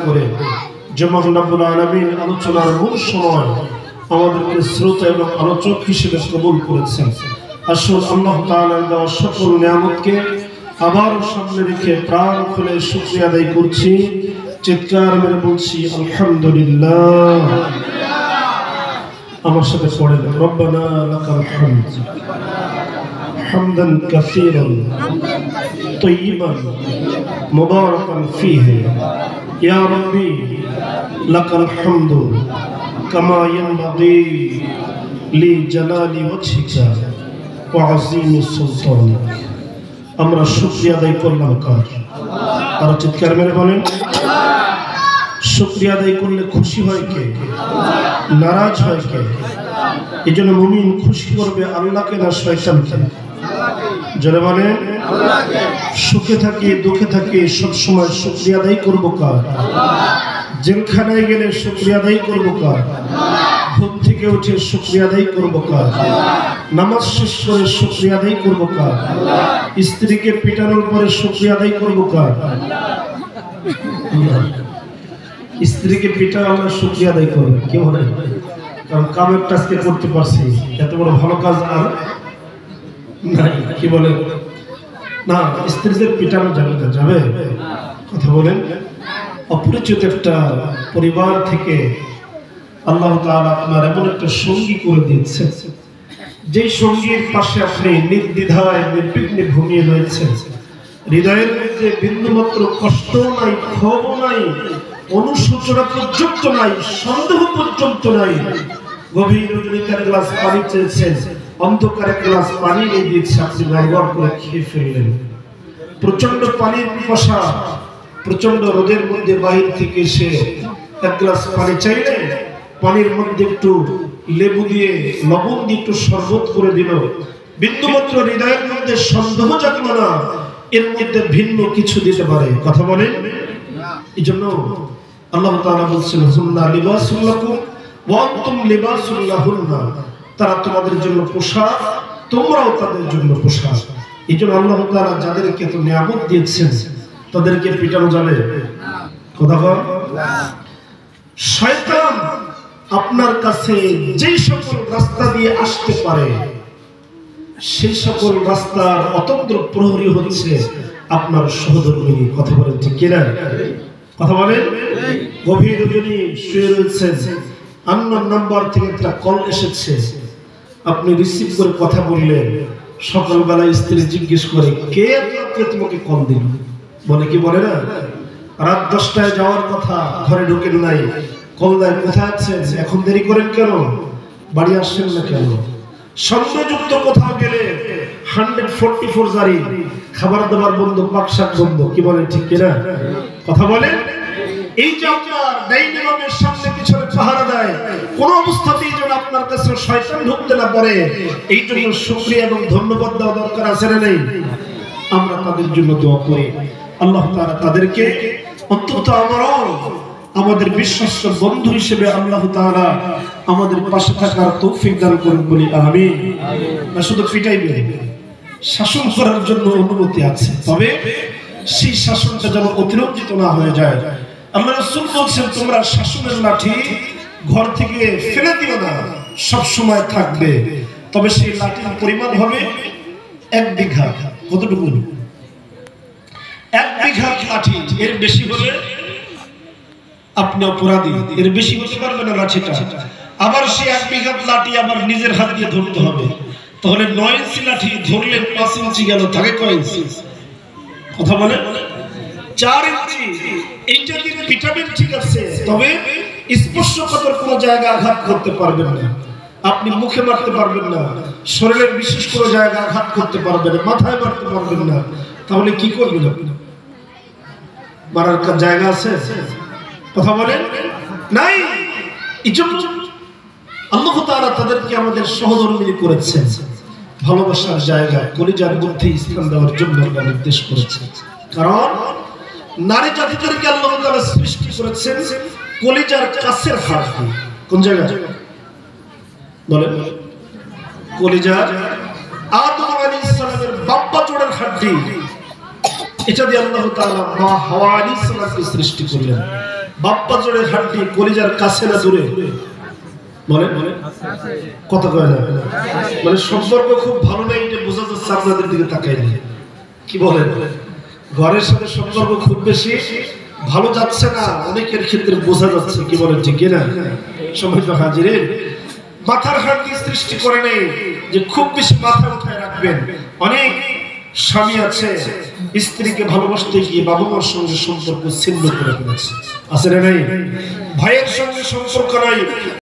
করে যে মহান রব্বুল আলামিন আলোচনার মূল সময় আমাদেরকে শ্রোতা এবং আলোচক হিসেবে কবুল করেছেন। আসুন আল্লাহ তাআলার দেওয়া সকল নিয়ামতকে আবার সামনে রেখে প্রাণ খুলে শুকরিয়া আদায় করছি, চিৎকার মেরে বলছি আলহামদুলিল্লাহ। আমার সাথে পড়েন রব্বানা লাকাল হামদ হামদান কাসীরান তাইয়িবান মুবারাকান ফীহি ইয়া রাব্বি লাকাল হামদু কামা ইয়ানবাগি লি জালালি ওয়াজহিকা ওয়া আযীমি সুলতানিক। আমরা শুকরিয়া আদায় করলাম কার? আর চিৎকার মেরে বলেন শুকরিয়া আদায় করলে খুশি হয় কে? নারাজ হয় কে? এই জন্য মুমিন খুশি করবে আল্লাহকে না শয়তানকে? যারা মানে সুখে থাকি দুঃখে থাকি সবসময় শুকরিয়া আদায় করবো কার? জেলখানায় গেলে শুকরিয়া আদায় করবো কার? ঘুম থেকে উঠে শুকরিয়া আদায় করবো কার? নামাজ শেষ করে শুকরিয়া আদায় করবো কার? স্ত্রীকে পিটানোর পরে শুকরিয়া আদায় করবো কার? স্ত্রীকে পিটানো আমরা শুকরিয়া আদায় করবো কি বলে? কারণ কামের টাস্কে করতে পারছি, এত বড় ভালো কাজ আর নাই, কি বলে না? স্ত্রীদের পিটানো যাবে না? যাবে? কথা বলেন। অপরিচিত একটা পরিবার থেকে আল্লাহ তাআলা আপনার এমন একটা সঙ্গী করে দিয়েছেন, যেই সঙ্গীর পাশে আপনি নির্দ্বিধায় নির্বিঘ্নে ঘুমিয়ে রয়েছেন, হৃদয়ের মধ্যে বিন্দুমাত্র কষ্ট নাই, ক্ষোভ নাই, অনুশোচনা পর্যন্ত নাই, সন্দেহ পর্যন্ত নাই। গভীর রজনীকার গ্লাস পানি চেয়েছেন, অন্ধকারে গ্লাস পানি নিয়ে দিয়েছে, আপনি গড়গড় করে খেয়ে ফেললেন। প্রচন্ড পানির পিপাসা, প্রচন্ড রোদের মধ্যে বাহির থেকে এসে এক গ্লাস পানি চাইলেন, পানির মধ্যে একটু লেবু দিয়ে লবণ দিয়ে একটু শরবত করে দিল। বিন্দুমাত্র হৃদয়ের মধ্যে সন্দেহ জাগলো না এর মধ্যে ভিন্ন কিছু দিতে পারে। কথা বলেন। এই জন্য আল্লাহ তাআলা বলছেন হুন্না লিবাসুল লাকুম ওয়া আনতুম লিবাসুল লাহুন্না, তারা তোমাদের জন্য পোশাক, তোমরাও তাদের জন্য পোশাক। এই জন্য আল্লাহ তাআলা যাদেরকে তো নিয়ামত দিয়েছেন তাদেরকে পিটানো যাবে? কথা বল। শয়তান আপনার কাছে যেই সকল রাস্তা দিয়ে আসতে পারে সেই সকল রাস্তার অতন্ত্র প্রহরী হচ্ছে আপনার সহধর্মিনী। কথা বলেন ঠিক কিনা? কথা বলেন। গভীর রজনী শুয়ে রয়েছেন, আননোন নাম্বার থেকে একটা কল এসেছে, আপনি রিসিভ করে কথা বললেন। সকালবেলা স্ত্রী জিজ্ঞেস করে কে তোমাকে কল দিল? বলে কি বলে না, রাত 10টায় যাওয়ার কথা, ঘরে ঢোকেন নাই, কল দেয় কোথায় আছেন, এখন দেরি করেন কেন, বাড়ি আসছেন না কেন? সন্দেহযুক্ত কোথাও গেলে 144 জারি, খাবার দাবার বন্ধ, পাক শাক বন্ধ। কি বলে ঠিক কিনা? কথা বলে। এই যে আপনার ডাইনি বামের সামনে পিছনে পাহারা দেয়, কোন অবস্থাতেই যেন আপনার কাছে শয়তান ঢুকতে না পারে, এই জন্য শুকরিয়া এবং ধন্যবাদ দেওয়া দরকার আছে না নেই? আমরা তাদের জন্য দোয়া করি, আল্লাহ তাআলা তাদেরকে অন্তত আমাদের বিশ্বস্ত বন্ধু হিসেবে আল্লাহ তাআলা আমাদের পাশে থাকার তৌফিক দান করুন বলি আমিন। না শুধু পিটাইবে, শাসন করার জন্য অনুমতি আছে, তবে সেই শাসনটা যেন অতিরঞ্জিত না হয়ে যায়। আল্লাহ রাসূল বলেছেন তোমরা শাসনের লাঠি ঘর থেকে ফেলে দিও না, সব সময় থাকবে, তবে সেই লাঠির পরিমাণ হবে 1 বিঘা। কতটুকু? 1 বিঘা লাঠি, এর বেশি হলে আপনি অপরাধী, এর বেশি হতে পারবে না লাঠিটা। আবার সেই 1 বিঘা লাঠি আবার নিজের হাত দিয়ে ধরতে হবে, তাহলে 9 ইঞ্চি লাঠি ধরলেন, 5 ইঞ্চি গেল, থাকে কয় ইঞ্চি? কথা বলে 4 ইঞ্চি। এইটা দিয়ে পিটাবেন ঠিক আছে, তবে স্পর্শকাতর কোন জায়গা আঘাত করতে পারবেন না, আপনি মুখে মারতে পারবেন না, শরীরের বিশেষ কোনো জায়গা আঘাত করতে পারবেন না, মাথায় মারতে পারবেন না। তাহলে কি করবেন আপনি? মারার জায়গা আছে? কথা বলেন নাই। এই জন্য আল্লাহ তাআলা তাদেরকে আমাদের সহধর্মিণী করেছেন, ভালোবাসার জায়গা, কলিজার মধ্যে স্থান দেওয়ার জন্য আল্লাহ নির্দেশ করেছেন। কারণ নারী জাতিদেরকে আল্লাহ তাআলা সৃষ্টি করেছেন কলিজার কাছের হাড়। কোন জায়গা বলেন? কলিজার আদম আলাইহিস সালামের বাপ্পা জোড়ার হাড়ি, এটা দিয়ে আল্লাহ তাআলা মা হাওয়া আলাইহিস সালামকে সৃষ্টি করলেন। বাপ্পা জোড়ের হাড্ডি কলিজার কাছে না দূরে? বলে কথা কয় না, মানে সম্পর্ক খুব ভালো নেই এটা বোঝা যাচ্ছে আপনাদের দিকে তাকাইলে। কি বলেন, ঘরের সাথে সম্পর্ক খুব বেশি ভালো যাচ্ছে না, অনেকের ক্ষেত্রে বোঝা যাচ্ছে। কি বলেন ঠিক না? সময় তো হাজিরে মাথার হাড্ডি সৃষ্টি করে নেই যে খুব বেশি মাথা উঠায় রাখবেন। অনেক স্বামী আছে স্ত্রীকে ভালোবাসতে গিয়ে বাবা মার সঙ্গে সম্পর্ক ছিন্ন করে ফেলেছে, আছে না নাই? ভাইয়ের সঙ্গে সম্পর্ক নাই,